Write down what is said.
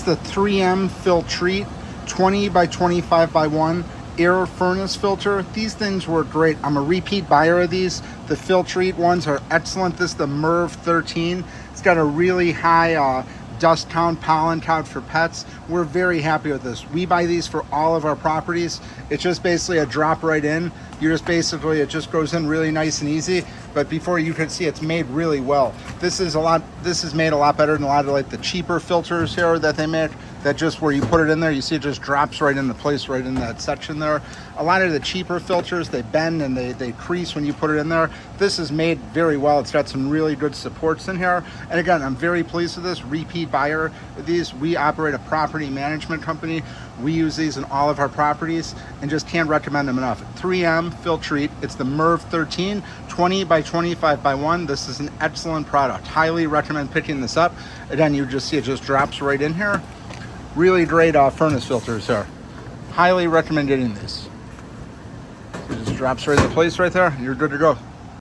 The 3M Filtrete 20x25x1 air furnace filter. These things work great. I'm a repeat buyer of these. The Filtrete ones are excellent. This is the MERV 13. It's got a really high dust count, pollen count for pets. We're very happy with this. We buy these for all of our properties. It's just basically a drop right in. You just basically, it just goes in really nice and easy. But before you can see, it's made really well. This is made a lot better than a lot of like the cheaper filters here that they make, that just where you put it in there, you see it just drops right into place, right in that section there. A lot of the cheaper filters, they bend and they crease when you put it in there. This is made very well. It's got some really good supports in here. And again, I'm very pleased with this. Repeat buyer of these. We operate a property management company. We use these in all of our properties and just can't recommend them enough. 3M Filtrete. It's the MERV 13 20x25x1. This is an excellent product. Highly recommend picking this up. Again, you just see it just drops right in here. Really great furnace filters here. Highly recommend getting these. It just drops right in place right there. You're good to go.